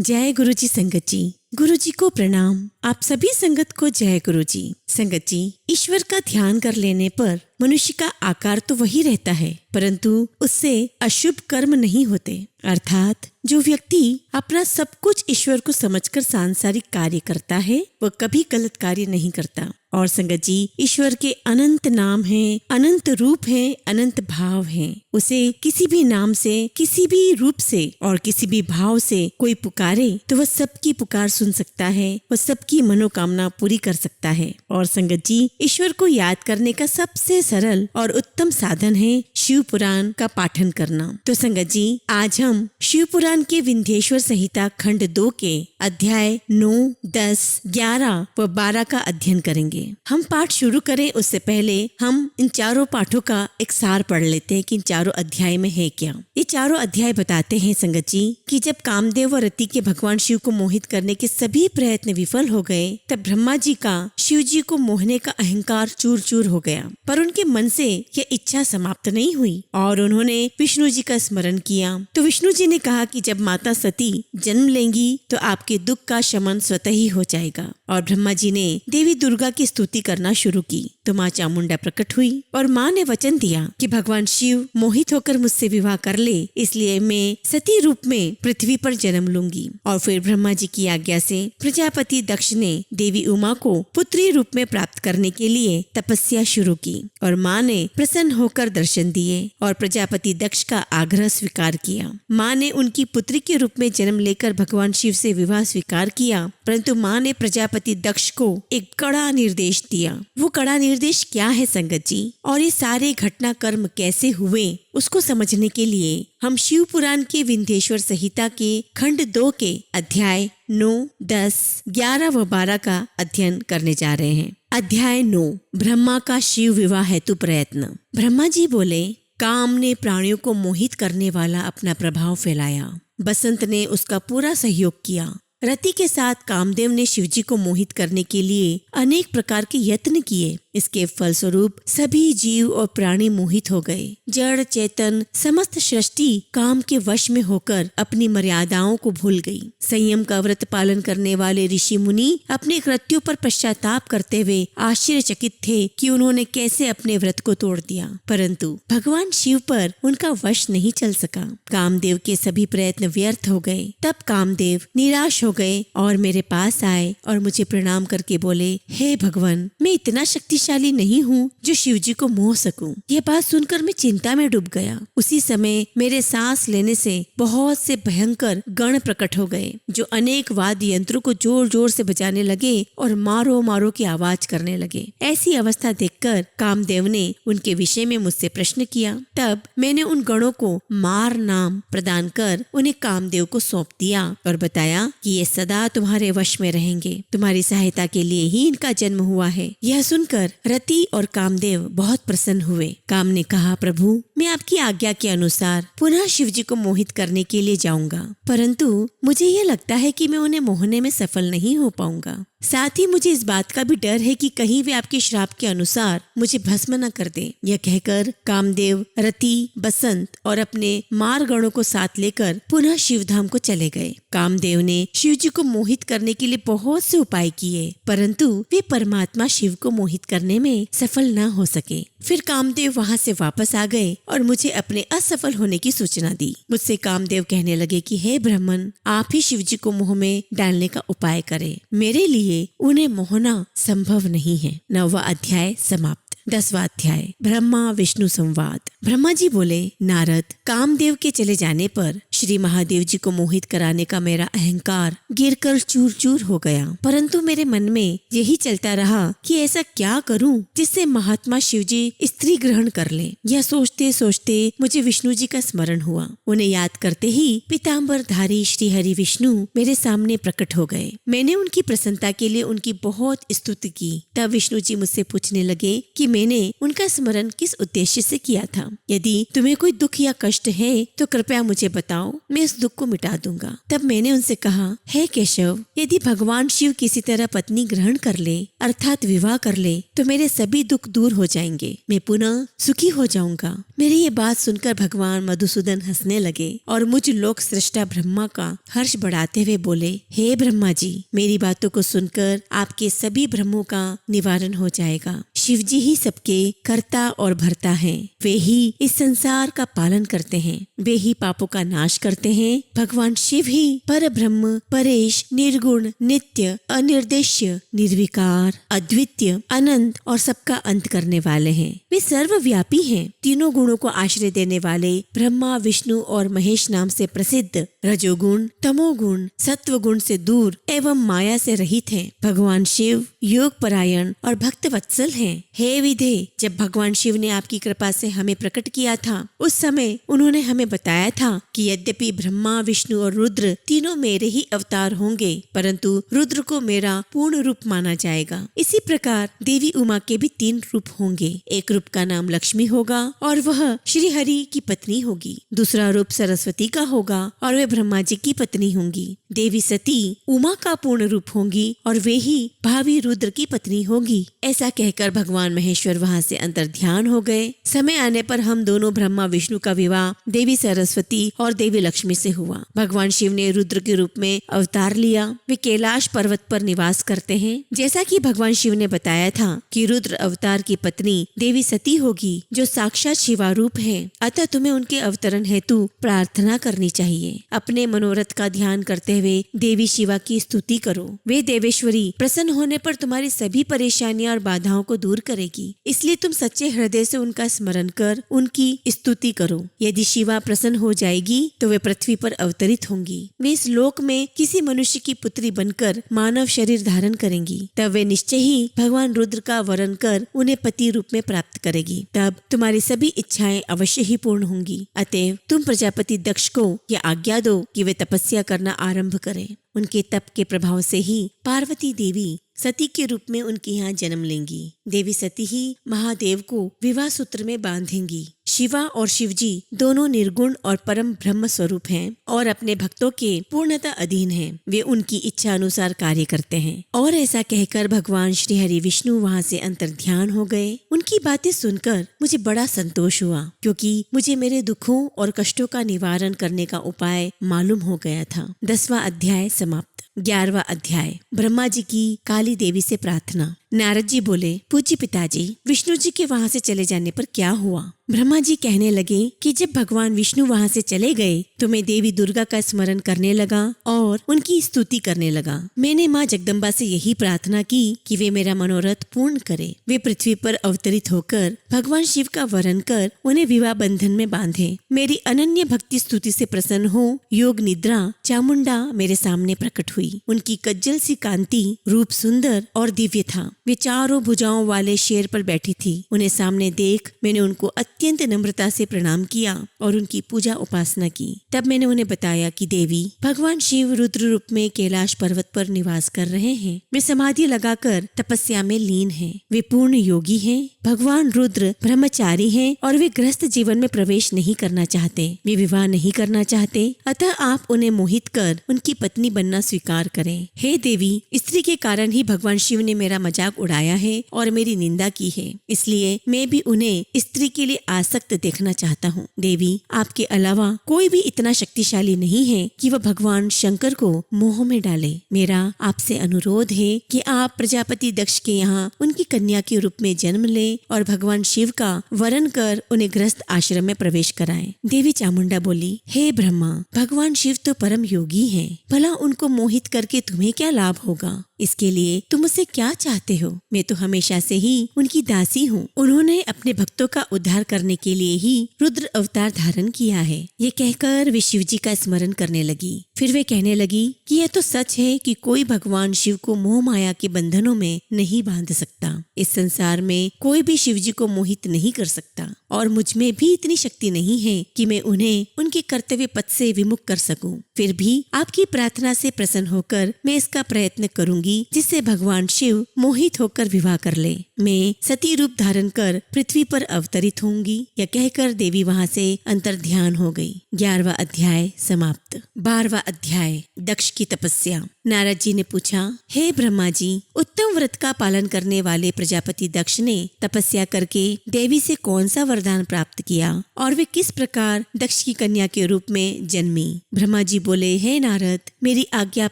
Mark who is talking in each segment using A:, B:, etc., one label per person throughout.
A: जय गुरु जी संगत जी। गुरु जी को प्रणाम। आप सभी संगत को जय गुरु जी। संगत जी, ईश्वर का ध्यान कर लेने पर मनुष्य का आकार तो वही रहता है, परंतु उससे अशुभ कर्म नहीं होते। अर्थात जो व्यक्ति अपना सब कुछ ईश्वर को समझकर सांसारिक कार्य करता है, वह कभी गलत कार्य नहीं करता। और संगत जी, ईश्वर के अनंत नाम हैं, अनंत रूप हैं, अनंत भाव हैं। उसे किसी भी नाम से, किसी भी रूप से और किसी भी भाव से कोई पुकारे तो वह सबकी पुकार सुन सकता है, वह सबकी मनोकामना पूरी कर सकता है। और संगत जी, ईश्वर को याद करने का सबसे सरल और उत्तम साधन है शिव पुराण का पाठन करना। तो संगत जी, आज हम शिव पुराण के विंध्येश्वर संहिता खंड 2 के अध्याय 9, 10, 11 व 12 का अध्ययन करेंगे। हम पाठ शुरू करें उससे पहले हम इन चारों पाठों का एक सार पढ़ लेते हैं कि इन चारों अध्याय में है क्या। ये चारों अध्याय बताते हैं संगत जी कि जब कामदेव व रति के भगवान शिव को मोहित करने के सभी प्रयत्न विफल हो गए, तब ब्रह्मा जी का शिव जी को मोहने का अहंकार चूर चूर हो गया। पर उनके मन से यह इच्छा समाप्त नहीं हुई और उन्होंने विष्णु जी का स्मरण किया। तो विष्णु जी ने कहा कि जब माता सती जन्म लेंगी तो आपके दुख का शमन स्वतः ही हो जाएगा। और ब्रह्मा जी ने देवी दुर्गा की स्तुति करना शुरू की तो माँ चामुंडा प्रकट हुई और माँ ने वचन दिया कि भगवान शिव मोहित होकर मुझसे विवाह कर ले, इसलिए मैं सती रूप में पृथ्वी पर जन्म लूंगी। और फिर ब्रह्मा जी की आज्ञा से प्रजापति दक्ष ने देवी उमा को पुत्री रूप में प्राप्त करने के लिए तपस्या शुरू की और माँ ने प्रसन्न होकर दर्शन दिए और प्रजापति दक्ष का आग्रह स्वीकार किया। माँ ने उनकी पुत्री के रूप में जन्म लेकर भगवान शिव से विवाह स्वीकार किया, परंतु माँ ने प्रजापति दक्ष को एक कड़ा निर्देश दिया। वो कड़ा निर्देश क्या है संगत जी, और ये सारे घटना कर्म कैसे हुए, उसको समझने के लिए हम शिव पुराण के विंध्येश्वर संहिता के खंड 2 के अध्याय 9, 10, 11 व 12 का अध्ययन करने जा रहे हैं। अध्याय 9, ब्रह्मा का शिव विवाह हेतु प्रयत्न। ब्रह्मा जी बोले, काम ने प्राणियों को मोहित करने वाला अपना प्रभाव फैलाया। बसंत ने उसका पूरा सहयोग किया। रति के साथ कामदेव ने शिवजी को मोहित करने के लिए अनेक प्रकार के यत्न किए। इसके फलस्वरूप सभी जीव और प्राणी मोहित हो गए। जड़ चेतन समस्त सृष्टि काम के वश में होकर अपनी मर्यादाओं को भूल गई। संयम का व्रत पालन करने वाले ऋषि मुनि अपने कृत्यों पर पश्चाताप करते हुए आश्चर्यचकित थे कि उन्होंने कैसे अपने व्रत को तोड़ दिया, परंतु भगवान शिव पर उनका वश नहीं चल सका। कामदेव के सभी प्रयत्न व्यर्थ हो गए। तब कामदेव निराश हो गए और मेरे पास आए और मुझे प्रणाम करके बोले, हे भगवान, मैं इतना शक्तिशाली नहीं हूँ जो शिवजी को मोह सकूं। यह बात सुनकर मैं चिंता में डूब गया। उसी समय मेरे सांस लेने से बहुत से भयंकर गण प्रकट हो गए जो अनेक वाद्य यंत्रों को जोर जोर से बजाने लगे और मारो मारो की आवाज करने लगे। ऐसी अवस्था देखकर कामदेव ने उनके विषय में मुझसे प्रश्न किया। तब मैंने उन गणों को मार नाम प्रदान कर उन्हें कामदेव को सौंप दिया और बताया कि ये सदा तुम्हारे वश में रहेंगे। तुम्हारी सहायता के लिए ही इनका जन्म हुआ है। यह सुनकर रति और कामदेव बहुत प्रसन्न हुए। काम ने कहा, प्रभु, मैं आपकी आज्ञा के अनुसार पुनः शिवजी को मोहित करने के लिए जाऊंगा, परंतु मुझे यह लगता है कि मैं उन्हें मोहने में सफल नहीं हो पाऊंगा। साथ ही मुझे इस बात का भी डर है कि कहीं वे आपके श्राप के अनुसार मुझे भस्म न कर दें। यह कहकर कामदेव रति, बसंत और अपने मार गणों को साथ लेकर पुनः शिवधाम को चले गए। कामदेव ने शिवजी को मोहित करने के लिए बहुत से उपाय किए, परंतु वे परमात्मा शिव को मोहित करने में सफल न हो सके। फिर कामदेव वहां से वापस आ गए और मुझे अपने असफल होने की सूचना दी। मुझसे कामदेव कहने लगे कि हे ब्राह्मण, आप ही शिवजी को मोह में डालने का उपाय करें। मेरे लिए उन्हें मोहना संभव नहीं है। 9वां अध्याय समाप्त। 10वां अध्याय, ब्रह्मा विष्णु संवाद। ब्रह्मा जी बोले, नारद, कामदेव के चले जाने पर श्री महादेव जी को मोहित कराने का मेरा अहंकार गिरकर चूर चूर हो गया, परंतु मेरे मन में यही चलता रहा कि ऐसा क्या करूं जिससे महात्मा शिव जी स्त्री ग्रहण कर ले। यह सोचते सोचते मुझे विष्णु जी का स्मरण हुआ। उन्हें याद करते ही पीताम्बर धारी श्री हरि विष्णु मेरे सामने प्रकट हो गए। मैंने उनकी प्रसन्नता के लिए उनकी बहुत स्तुति की। तब विष्णु जी मुझसे पूछने लगे कि मैंने उनका स्मरण किस उद्देश्य से किया था। यदि तुम्हें कोई दुख या कष्ट है तो कृपया मुझे बताओ, आओ, मैं इस दुख को मिटा दूंगा। तब मैंने उनसे कहा, हे केशव, यदि भगवान शिव किसी तरह पत्नी ग्रहण कर ले अर्थात विवाह कर ले तो मेरे सभी दुख दूर हो जाएंगे, मैं पुनः सुखी हो जाऊंगा। मेरी ये बात सुनकर भगवान मधुसूदन हंसने लगे और मुझ लोक सृष्टा ब्रह्मा का हर्ष बढ़ाते हुए बोले, हे ब्रह्मा जी, मेरी बातों को सुनकर आपके सभी भ्रमों का निवारण हो जाएगा। शिव जी ही सबके कर्ता और भर्ता हैं। वे ही इस संसार का पालन करते हैं, वे ही पापों का नाश करते हैं। भगवान शिव ही पर ब्रह्म, परेश, निर्गुण, नित्य, अनिर्देश्य, निर्विकार, अद्वितीय, अनंत और सबका अंत करने वाले हैं। वे सर्वव्यापी हैं। तीनों गुणों को आश्रय देने वाले ब्रह्मा, विष्णु और महेश नाम से प्रसिद्ध रजोगुण, तमोगुण, सत्व गुण से दूर एवं माया से रहित हैं। भगवान शिव योग परायण और भक्त वत्सल हैं। हे विधे, जब भगवान शिव ने आपकी कृपा से हमें प्रकट किया था, उस समय उन्होंने हमें बताया था कि यद्यपि ब्रह्मा, विष्णु और रुद्र तीनों मेरे ही अवतार होंगे, परंतु रुद्र को मेरा पूर्ण रूप माना जाएगा। इसी प्रकार देवी उमा के भी 3 रूप होंगे। एक रूप का नाम लक्ष्मी होगा और वह श्री हरि की पत्नी होगी। दूसरा रूप सरस्वती का होगा और वे ब्रह्मा जी की पत्नी होंगी। देवी सती उमा का पूर्ण रूप होंगी और वे ही भावी रुद्र की पत्नी होगी। ऐसा कहकर भगवान महेश्वर वहाँ से अंतर ध्यान हो गए। समय आने पर हम दोनों ब्रह्मा विष्णु का विवाह देवी सरस्वती और देवी लक्ष्मी से हुआ। भगवान शिव ने रुद्र के रूप में अवतार लिया। वे कैलाश पर्वत पर निवास करते हैं। जैसा कि भगवान शिव ने बताया था कि रुद्र अवतार की पत्नी देवी सती होगी, जो साक्षात शिवारूप है। अतः तुम्हें उनके अवतरण हेतु प्रार्थना करनी चाहिए। अपने मनोरथ का ध्यान करते हुए देवी शिवा की स्तुति करो। वे देवेश्वरी प्रसन्न होने पर तुम्हारी सभी परेशानियां और बाधाओं को दूर करेगी। इसलिए तुम सच्चे हृदय से उनका स्मरण कर उनकी स्तुति करो। यदि शिवा प्रसन्न हो जाएगी तो वे पृथ्वी पर अवतरित होंगी। वे इस लोक में किसी मनुष्य की पुत्री बनकर मानव शरीर धारण करेंगी। तब वे निश्चय ही भगवान रुद्र का वरण कर उन्हें पति रूप में प्राप्त करेगी। तब तुम्हारी सभी इच्छाएं अवश्य ही पूर्ण होंगी। अतएव तुम प्रजापति दक्ष को यह आज्ञा दो कि वे तपस्या करना आरंभ करें। उनके तप के प्रभाव से ही पार्वती देवी सती के रूप में उनके यहाँ जन्म लेंगी। देवी सती ही महादेव को विवाह सूत्र में बांधेंगी। शिवा और शिवजी दोनों निर्गुण और परम ब्रह्म स्वरूप हैं और अपने भक्तों के पूर्णतः अधीन हैं। वे उनकी इच्छा अनुसार कार्य करते हैं। और ऐसा कहकर भगवान श्री हरि विष्णु वहाँ से अंतर ध्यान हो गए। उनकी बातें सुनकर मुझे बड़ा संतोष हुआ, क्योंकि मुझे मेरे दुखों और कष्टों का निवारण करने का उपाय मालूम हो गया था। 10वां अध्याय समाप्त। 11वां अध्याय। ब्रह्मा जी की काली देवी से प्रार्थना। नारद जी बोले, पूज्य पिताजी, विष्णु जी के वहाँ से चले जाने पर क्या हुआ? ब्रह्मा जी कहने लगे कि जब भगवान विष्णु वहाँ से चले गए तो मैं देवी दुर्गा का स्मरण करने लगा और उनकी स्तुति करने लगा। मैंने माँ जगदम्बा से यही प्रार्थना की कि वे मेरा मनोरथ पूर्ण करे। वे पृथ्वी पर अवतरित होकर भगवान शिव का वरण कर उन्हें विवाह बंधन में बांधे। मेरी अनन्य भक्ति स्तुति से प्रसन्न हो योग निद्रा चामुंडा मेरे सामने प्रकट हुई। उनकी कज्जल सी कांति रूप सुंदर और दिव्य था। वे चारों भुजाओं वाले शेर पर बैठी थी। उन्हें सामने देख मैंने उनको अत्यंत नम्रता से प्रणाम किया और उनकी पूजा उपासना की। तब मैंने उन्हें बताया कि देवी, भगवान शिव रुद्र रूप में कैलाश पर्वत पर निवास कर रहे हैं। वे समाधि लगाकर तपस्या में लीन हैं। वे पूर्ण योगी हैं। भगवान रुद्र ब्रह्मचारी हैं और वे गृहस्थ जीवन में प्रवेश नहीं करना चाहते। वे विवाह नहीं करना चाहते। अतः आप उन्हें मोहित कर उनकी पत्नी बनना स्वीकार करें। हे देवी, स्त्री के कारण ही भगवान शिव ने मेरा मजाक उड़ाया है और मेरी निंदा की है। इसलिए मैं भी उन्हें स्त्री के लिए आसक्त देखना चाहता हूँ। देवी, आपके अलावा कोई भी इतना शक्तिशाली नहीं है कि वह भगवान शंकर को मोह में डाले। मेरा आपसे अनुरोध है कि आप प्रजापति दक्ष के यहाँ उनकी कन्या के रूप में जन्म ले और भगवान शिव का वरण कर उन्हें गृहस्थ आश्रम में प्रवेश कराएं। देवी चामुंडा बोली, हे ब्रह्मा, भगवान शिव तो परम योगी हैं। भला उनको मोहित करके तुम्हें क्या लाभ होगा? इसके लिए तुम मुझसे क्या चाहते हो? मैं तो हमेशा से ही उनकी दासी हूँ। उन्होंने अपने भक्तों का उद्धार करने के लिए ही रुद्र अवतार धारण किया है। ये कहकर वे शिव जी का स्मरण करने लगी। फिर वे कहने लगी कि यह तो सच है कि कोई भगवान शिव को मोह माया के बंधनों में नहीं बांध सकता। इस संसार में कोई भी शिव जी को मोहित नहीं कर सकता और मुझ में भी इतनी शक्ति नहीं है कि मैं उन्हें उनके कर्तव्य पथ से विमुख कर सकूं। फिर भी आपकी प्रार्थना से प्रसन्न होकर मैं इसका प्रयत्न करूंगी ढूंढूंगी जिससे भगवान शिव मोहित होकर विवाह कर ले। मैं सती रूप धारण कर पृथ्वी पर अवतरित होंगी। यह कहकर देवी वहां से अंतर्ध्यान हो गई। 11वां अध्याय समाप्त। 12वां अध्याय दक्ष की तपस्या। नारद जी ने पूछा, हे ब्रह्मा जी, उत्तम व्रत का पालन करने वाले प्रजापति दक्ष ने तपस्या करके देवी से कौन सा वरदान प्राप्त किया और वे किस प्रकार दक्ष की कन्या के रूप में जन्मी? ब्रह्मा जी बोले, हे नारद, मेरी आज्ञा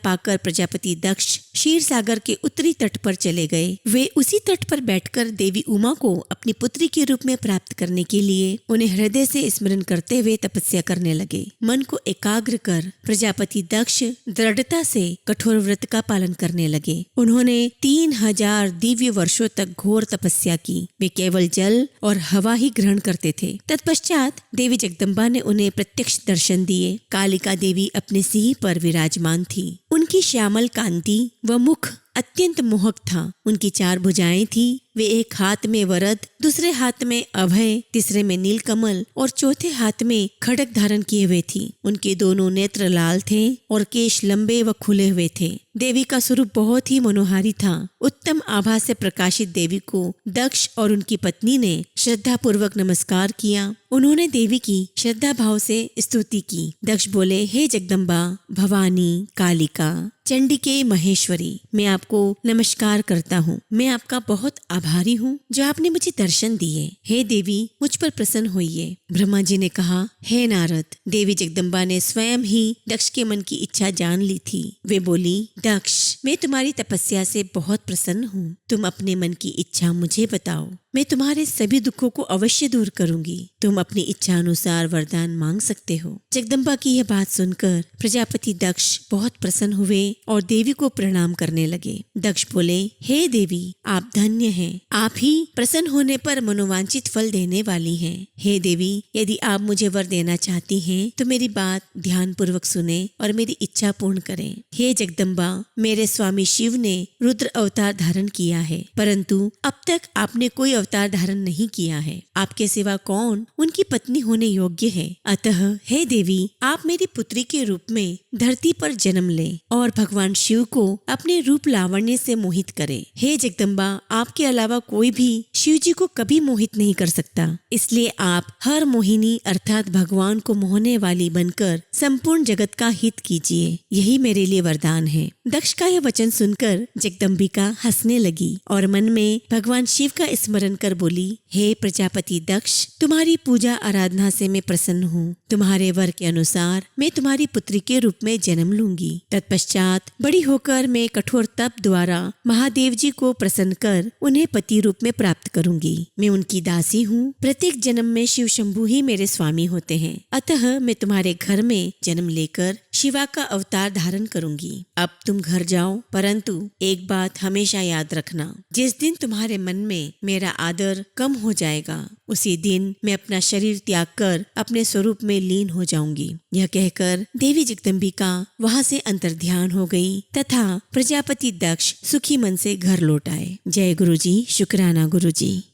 A: पाकर प्रजापति दक्ष क्षीर सागर के उत्तरी तट पर चले गए। वे उसी तट पर बैठकर देवी उमा को अपनी पुत्री के रूप में प्राप्त करने के लिए उन्हें हृदय से स्मरण करते हुए तपस्या करने लगे। मन को एकाग्र कर प्रजापति दक्ष दृढ़ता से कठोर व्रत का पालन करने लगे। उन्होंने 3000 दिव्य वर्षों तक घोर तपस्या की। वे केवल जल और हवा ही ग्रहण करते थे। तत्पश्चात देवी जगदम्बा ने उन्हें प्रत्यक्ष दर्शन दिए। कालिका देवी अपने सिंह पर विराजमान थी। उनकी श्यामल कांति व मुख अत्यंत मोहक था। उनकी 4 भुजाएं थी। वे एक हाथ में वरद, दूसरे हाथ में अभय, तीसरे में नीलकमल और चौथे हाथ में खड्ग धारण किए हुए थी। उनके दोनों नेत्र लाल थे और केश लंबे व खुले हुए थे। देवी का स्वरूप बहुत ही मनोहारी था। उत्तम आभा से प्रकाशित देवी को दक्ष और उनकी पत्नी ने श्रद्धा पूर्वक नमस्कार किया। उन्होंने देवी की श्रद्धा भाव से स्तुति की। दक्ष बोले, हे जगदम्बा, भवानी, कालिका, चंडिके, महेश्वरी, मैं आपको नमस्कार करता हूँ। मैं आपका बहुत आभारी हूँ जो आपने मुझे दर्शन दिए। हे देवी, मुझ पर प्रसन्न होइए। ब्रह्मा जी ने कहा, हे नारद, देवी जगदम्बा ने स्वयं ही दक्ष के मन की इच्छा जान ली थी। वे बोली, दक्ष, मैं तुम्हारी तपस्या से बहुत प्रसन्न हूँ। तुम अपने मन की इच्छा मुझे बताओ। मैं तुम्हारे सभी दुखों को अवश्य दूर करूंगी। तुम अपनी इच्छा अनुसार वरदान मांग सकते हो। जगदम्बा की यह बात सुनकर प्रजापति दक्ष बहुत प्रसन्न हुए और देवी को प्रणाम करने लगे। दक्ष बोले, हे देवी, आप धन्य हैं। आप ही प्रसन्न होने पर मनोवांछित फल देने वाली हैं। हे देवी, यदि आप मुझे वर देना चाहती हैं तो मेरी बात ध्यान पूर्वक सुने और मेरी इच्छा पूर्ण करें। हे जगदम्बा, मेरे स्वामी शिव ने रुद्र अवतार धारण किया है, परंतु अब तक आपने कोई अवतार धारण नहीं किया है। आपके सिवा कौन उनकी पत्नी होने योग्य है? अतः हे देवी, आप मेरी पुत्री के रूप में धरती पर जन्म लें और भगवान शिव को अपने रूप लावण्य से मोहित करें। हे जगदम्बा, आपके अलावा कोई भी शिव जी को कभी मोहित नहीं कर सकता। इसलिए आप हर मोहिनी अर्थात भगवान को मोहने वाली बनकर संपूर्ण जगत का हित कीजिए। यही मेरे लिए वरदान है। दक्ष का यह वचन सुनकर जगदम्बिका हंसने लगी और मन में भगवान शिव का स्मरण कर बोली, हे प्रजापति दक्ष, तुम्हारी पूजा आराधना से मैं प्रसन्न हूँ। तुम्हारे वर के अनुसार मैं तुम्हारी पुत्री के रूप में जन्म लूंगी। तत्पश्चात बड़ी होकर मैं कठोर तप द्वारा महादेव जी को प्रसन्न कर उन्हें पति रूप में प्राप्त करूंगी। मैं उनकी दासी हूँ। प्रत्येक जन्म में शिव शंभु ही मेरे स्वामी होते हैं। अतः मैं तुम्हारे घर में जन्म लेकर शिवा का अवतार धारण करूंगी। अब तुम घर जाओ, परंतु एक बात हमेशा याद रखना, जिस दिन तुम्हारे मन में मेरा आदर कम हो जाएगा, उसी दिन मैं अपना शरीर त्याग कर अपने स्वरूप में लीन हो जाऊंगी। यह कहकर देवी जगदम्बिका वहां से अंतर्ध्यान हो गई तथा प्रजापति दक्ष सुखी मन से घर लौट आए। जय गुरुजी, शुक्राना गुरुजी।